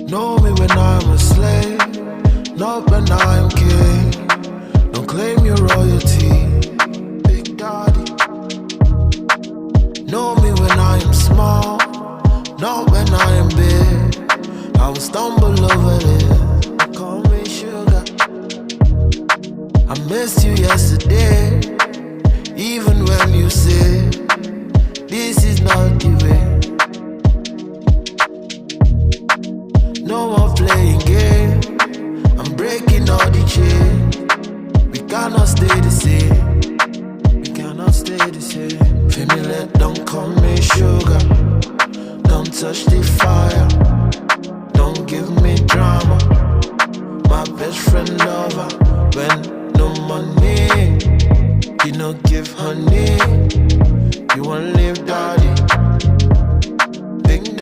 Know me when I'm a slave, not when I'm king. Don't claim your royalty, Big Daddy. Know me when I am small, not when I am big. I will stumble over it. Call me sugar. I missed you yesterday, even when you say this is not the way. No more playing game, I'm breaking all the chains. We cannot stay the same, we cannot stay the same. Family, don't call me sugar, don't touch the fire, don't give me drama. My best friend lover, when no money, you no give honey. You won't leave daddy.